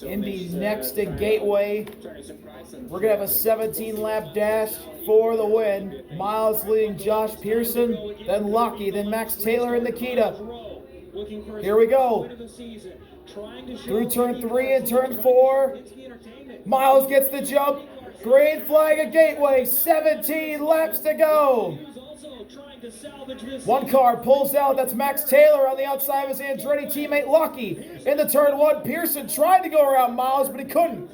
Indy next at Gateway. We're going to have a 17-lap dash for the win. Myles leading Josh Pearson, then Lucky, then Max Taylor and Nikita. Here we go. Through turn 3 and turn 4. Myles gets the jump. Green flag at Gateway. 17 laps to go. One car pulls out. That's Max Taylor on the outside of his Andretti teammate Lucky. Into turn 1, Pearson tried to go around Myles, but he couldn't.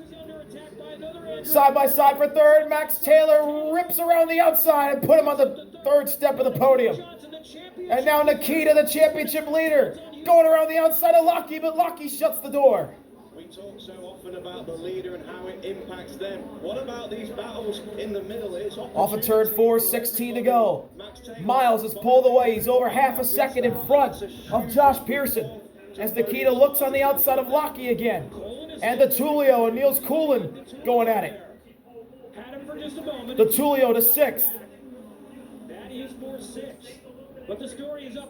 Side by side for third. Max Taylor rips around the outside and put him on the third step of the podium. And now Nikita, the championship leader, going around the outside of Lucky, but Lucky shuts the door. We talk so often about the leader and how it impacts them. What about these battles in the middle? It's off of turn 4, 16 to go. Myles is pulled away. He's over half a second in front of Josh Pearson as Nikita looks on the outside of Lucky again. And the Tulio and Niels Coolin going at it. The Tulio to 6th.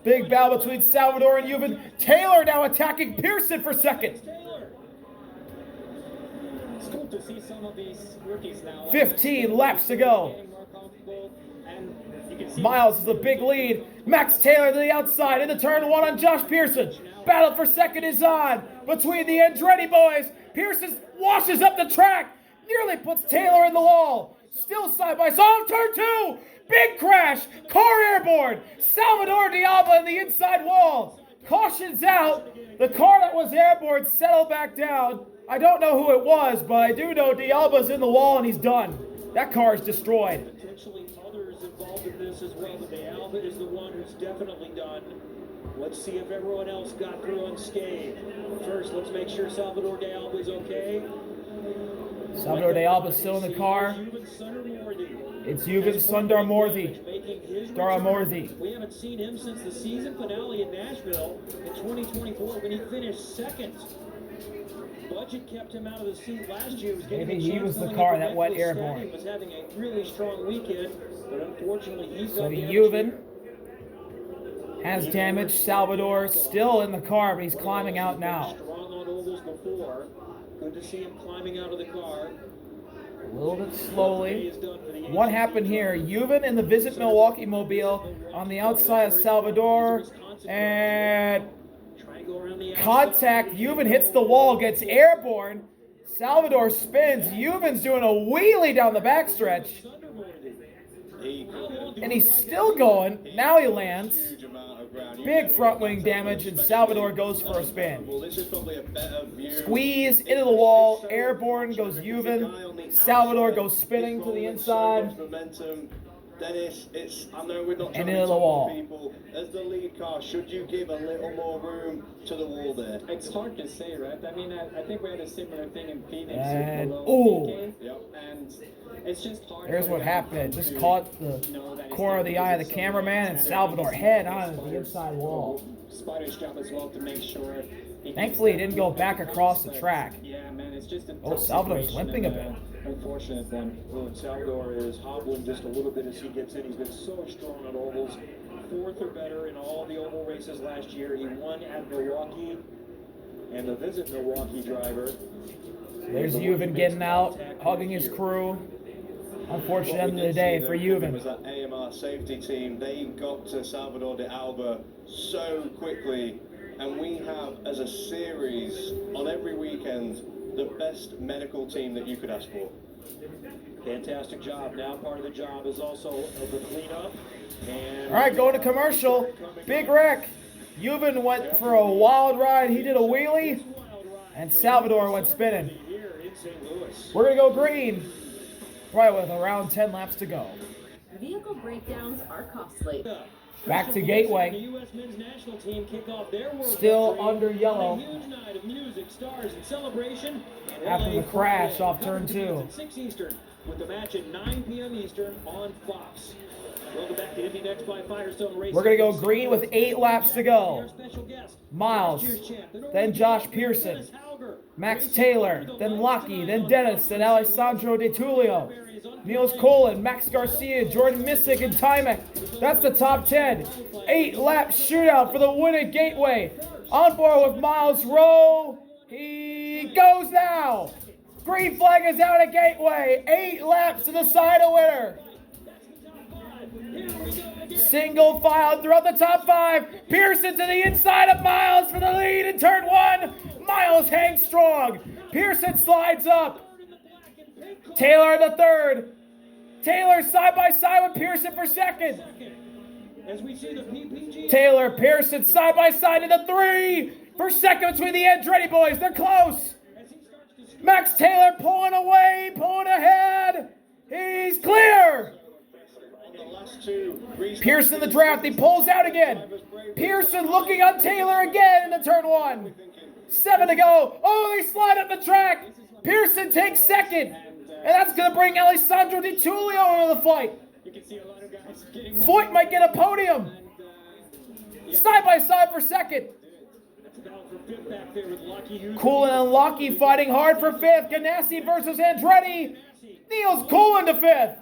Big battle between Salvador and Juven. Taylor now attacking Pearson for second. 15 laps to go. Myles is a big lead. Max Taylor to the outside into turn 1 on Josh Pearson. Battle for second is on between the Andretti boys. Pearson washes up the track. Nearly puts Taylor in the wall. Still side by side. Turn 2. Big crash. Car airborne. Salvador Diablo in the inside wall. Cautions out. The car that was airborne settled back down. I don't know who it was, but I do know Diablo's in the wall and he's done. That car is destroyed. Potentially others involved in this as well, but Diablo is the one who's definitely done. Let's see if everyone else got through unscathed. First, let's make sure Salvador Diablo is okay. Salvador Diablo is still in the car. It's Juven Sundar Morthy. We haven't seen him since the season finale in Nashville in 2024 when he finished second. Budget kept him out of the seat last year. Maybe he was the car that went airborne. He was having a really strong weekend, but unfortunately he's so the Juven has damage. Salvador still in the car, but he's climbing out now. Strong on ovals before. Good to see him climbing out of the car. A little bit slowly. What happened here? Juven in the Visit Milwaukee mobile on the outside of Salvador. And contact. Juven hits the wall, gets airborne. Salvador spins. Juven's doing a wheelie down the backstretch. And he's still going. Now he lands. Big front wing damage, and Salvador goes for a spin. Squeeze into the wall. Airborne goes Juven. Salvador goes spinning to the inside. Dennis, I know we're not trying into to the wall. People. As the lead car, should you give a little more room to the wall there? It's hard to say, right? I mean, I think we had a similar thing in Phoenix. And, And it's just hard. There's what happened. It just caught the corner of the eye of the cameraman, and Salvador head on the inside wall. Spider's job as well to make sure. Thankfully, he didn't go back across the track. Yeah, man, it's just a Salvador's limping a bit. Unfortunate one. Well, Salvador is hobbling just a little bit as he gets in. He's been so strong on ovals. 4th or better in all the oval races last year. He won at Milwaukee and the Visit Milwaukee driver. There's Juven getting out, hugging his crew. Unfortunate end of the day for Juven. Was that AMR safety team? They got to Salvador de Alba so quickly, and we have, as a series on every weekend, the best medical team that you could ask for. Fantastic job. Now part of the job is also the cleanup. All right, going to commercial. Big wreck. Juven went for a wild ride. He did a wheelie, and Salvador went spinning. We're going to go green. Right, with around 10 laps to go. Vehicle breakdowns are costly. Back to Gateway. Still under yellow. After the crash off turn 2. 6 Eastern with the match at 9 p.m. Eastern on Fox. Welcome back to Indy Next by Firestone Racing. We're going to go green with 8 laps to go. Myles, then Josh Pearson, Max Taylor, then Lucky, then Dennis, then Alessandro De Tullio, Niels Coolin, Max Garcia, Jordan Missick, and Timek. That's the top 10. 8-lap shootout for the win at Gateway. On board with Myles Rowe. He goes now. Green flag is out at Gateway. 8 laps to decide a winner. Single file throughout the top 5. Pearson to the inside of Myles for the lead in turn 1. Myles hangs strong. Pearson slides up. Taylor in the third. Taylor side by side with Pearson for second. Taylor, Pearson side by side in the 3 for second between the Andretti boys. They're close. Max Taylor pulling away, pulling ahead. He's clear. Pearson the draft. He pulls out again. Pearson looking on Taylor again in the turn 1. 7 to go. Oh, they slide up the track. Pearson takes second. And that's going to bring Alessandro Di Tullio into the fight. Foyt might get a podium. Side by side for second. Coolin and Lockie fighting hard for 5th. Ganassi versus Andretti. Niels Coolin to 5th.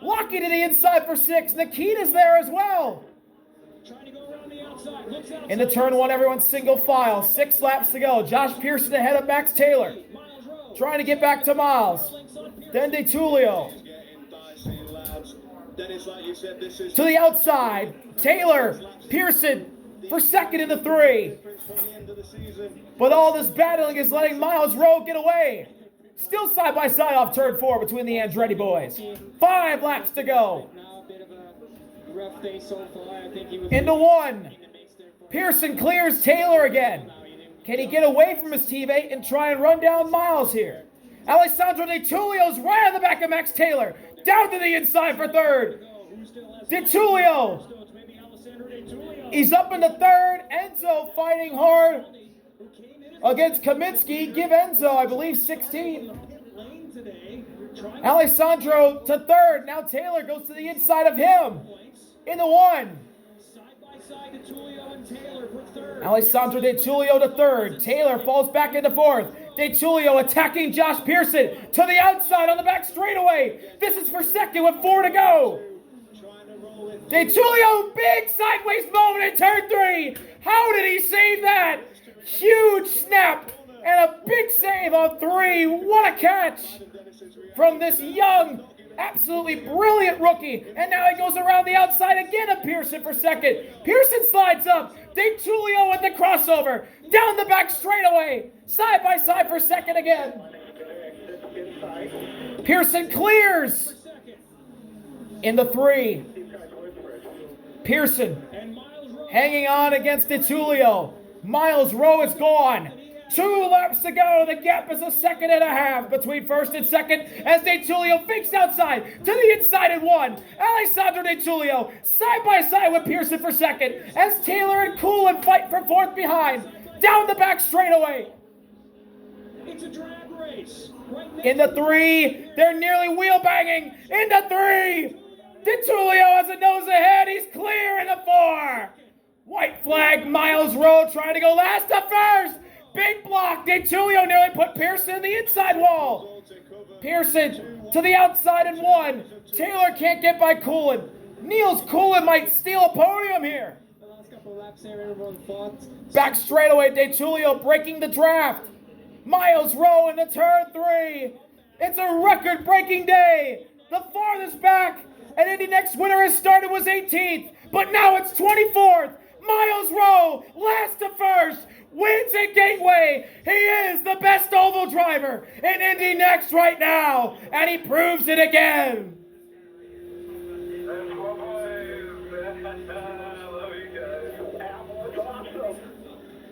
Lockie to the inside for 6th. Nikita's there as well. In the turn 1, everyone's single file. 6 laps to go. Josh Pearson ahead of Max Taylor. Trying to get back to Myles. Then Di Tullio. To the outside. Taylor, Pearson for second in the 3. But all this battling is letting Myles Rowe get away. Still side by side off turn 4 between the Andretti boys. 5 laps to go. Into 1. Pearson clears Taylor again. Can he get away from his teammate and try and run down Myles here? Alessandro Di Tullio's right on the back of Max Taylor. Down to the inside for 3rd. Di Tullio. He's up in the 3rd. Enzo fighting hard against Kaminsky. Give Enzo, I believe, 16. Alessandro to 3rd. Now Taylor goes to the inside of him. In the 1. Alessandro Di Tullio to 3rd. Taylor falls back into 4th. Di Tullio attacking Josh Pearson to the outside on the back straightaway. This is for 2nd with 4 to go. Di Tullio, big sideways moment in turn 3. How did he save that? Huge snap and a big save on 3. What a catch from this young, absolutely brilliant rookie. And now he goes around the outside again of Pearson for 2nd. Pearson slides up. Di Tullio with the crossover. Down the back straightaway. Side by side for 2nd again. Pearson clears in the 3. Pearson hanging on against Di Tullio. Myles Rowe is gone. 2 laps to go. The gap is a 1.5 between 1st and 2nd as Di Tullio fakes outside to the inside in 1. Alessandro Di Tullio side by side with Pearson for 2nd as Taylor and Coolin fight for 4th behind. Down the back straightaway. It's a drag race. In the 3, they're nearly wheel banging. In the 3, Di Tullio has a nose ahead. He's clear in the 4. White flag, Myles Rowe trying to go last to 1st. Big block. Di Tullio nearly put Pearson in the inside wall. Pearson to the outside in 1. Taylor can't get by Coolin. Niels Coolin might steal a podium here. Back straightaway, Di Tullio breaking the draft. Myles Rowe in the turn 3. It's a record-breaking day. The farthest back an Indy Next winner has started was 18th, but now it's 24th. Myles Rowe, last to 1st, wins at Gateway. He is the best oval driver in Indy Next right now, and he proves it again.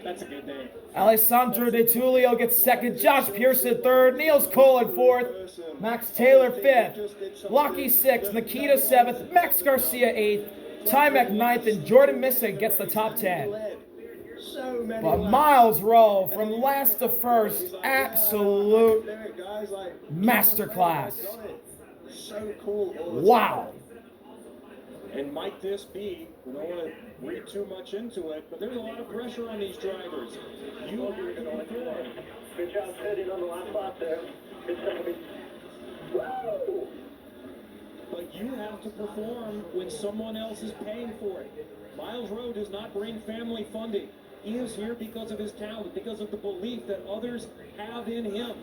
That's a good day. Alessandro Di Tullio gets 2nd, Josh Pearson 3rd, Niels Coolin 4th, Max Taylor 5th, Lockie 6th, Nikita 7th, Max Garcia 8th, Tymek 9th, and Jordan Missick gets the top 10. But Myles Rowe from last to 1st, absolute masterclass. Wow. And might this be, we don't want to read too much into it, but there's a lot of pressure on these drivers. You are going to perform. Good job sitting on the last spot there. Good second. Woo! But you have to perform when someone else is paying for it. Myles Rowe does not bring family funding. He is here because of his talent, because of the belief that others have in him.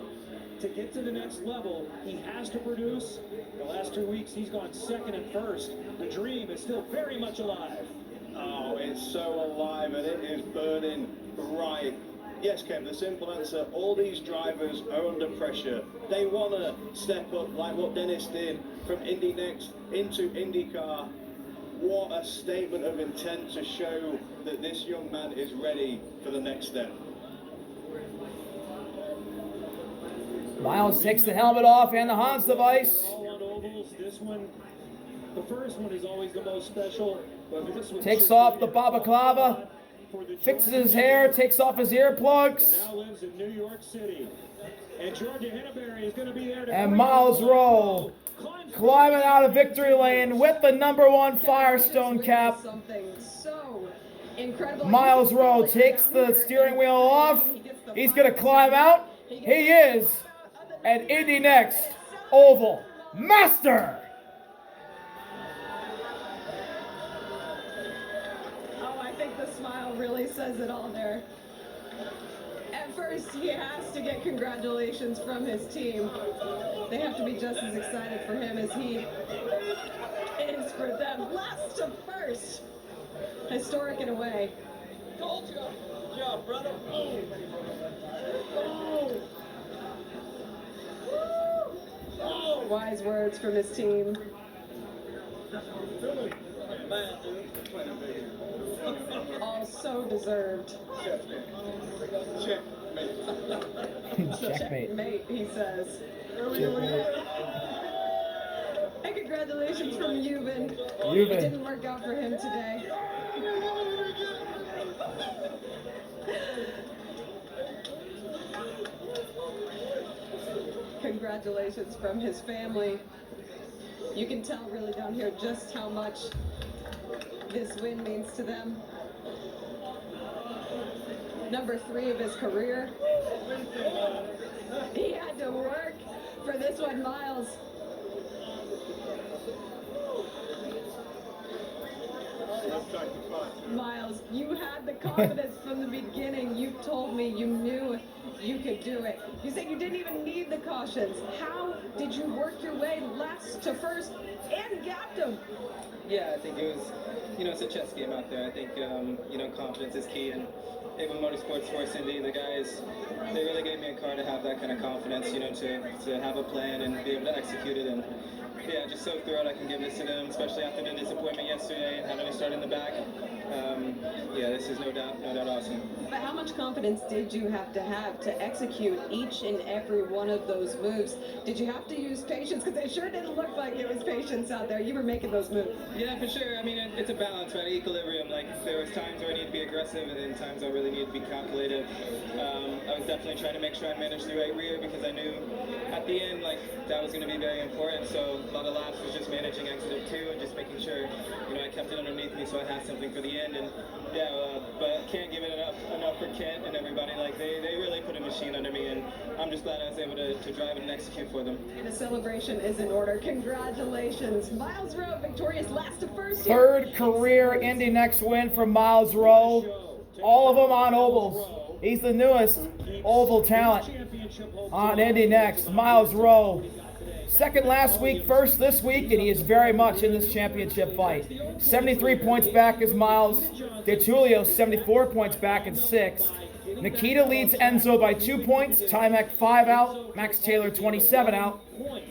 To get to the next level, he has to produce. The last 2 weeks, he's gone second and first. The dream is still very much alive. Oh, it's so alive and it is burning bright. Yes, Kev, the simple answer, all these drivers are under pressure. They want to step up like what Dennis did from Indy Next into IndyCar. What a statement of intent to show that this young man is ready for the next step. Myles takes the helmet off and the Hans device. All on ovals. This one, the first one is always the most special. But this one Takes off the balaclava, fixes his hair, takes off his earplugs. Now lives in New York City. And Georgia Henneberry is going to be there to And Myles Rowe climbing out of victory lane with the #1 Firestone cap. Something so incredible. Myles Rowe takes the steering wheel off. He's going to climb out. He is an Indy Next Oval Master. Oh, I think the smile really says it all there. At first, he has to get congratulations from his team. They have to be just as excited for him as he is for them. Last to first. Historic in a way. Told you. Good job, brother. Wise words from his team. All so deserved. Checkmate. Mate, he says. Checkmate. And congratulations from Euban. It Euban. didn't work out for him today. Congratulations from his family. You can tell really down here just how much this win means to them. #3 of his career. He had to work for this one, Myles. Myles, you had the confidence from the beginning. You told me you knew you could do it. You said you didn't even need the cautions. How did you work your way last to first and gapped him? Yeah, I think it was, it's a chess game out there. I think, confidence is key. And Avon Motorsports Force Indy, the guys, they really gave me a car to have that kind of confidence, to have a plan and be able to execute it. And yeah, just so thrilled I can give this to them, especially after the disappointment yesterday and having to start in the back. This is no doubt awesome. But how much confidence did you have to execute each and every one of those moves? Did you have to use patience? Because it sure didn't look like it was patience out there. You were making those moves. Yeah, for sure. I mean, it's a balance, right? Equilibrium. Like, there was times where I need to be aggressive and then times I really need to be calculative. I was definitely trying to make sure I managed the right rear because I knew at the end, that was going to be very important. So a lot of laps was just managing exit of 2 and just making sure, I kept it underneath me so I had something for the end. And but can't give it enough for Kent and everybody. They really put a machine under me, and I'm just glad I was able to drive and execute for them. And a celebration is in order. Congratulations. Myles Rowe, victorious last to first. Third career Indy Next win for Myles Rowe. All of them on ovals. He's the newest oval talent on Indy Next. Myles Rowe. Second last week, first this week, and he is very much in this championship fight. 73 points back is Myles. DeTulio 74 points back in 6th. Nikita leads Enzo by 2 points. Timac 5 out. Max Taylor 27 out.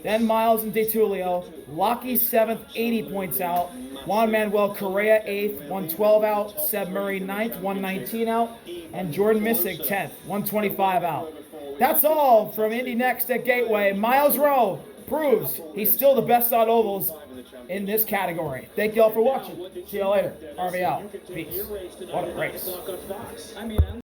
Then Myles and DeTulio. Lockie 7th, 80 points out. Juan Manuel Correa 8th, 112 out. Seb Murray 9th, 119 out. And Jordan Missig 10th, 125 out. That's all from Indy Next at Gateway. Myles Rowe proves he's still the best on ovals in this category. Thank you all for watching. See you later. RV out. Peace. What a race.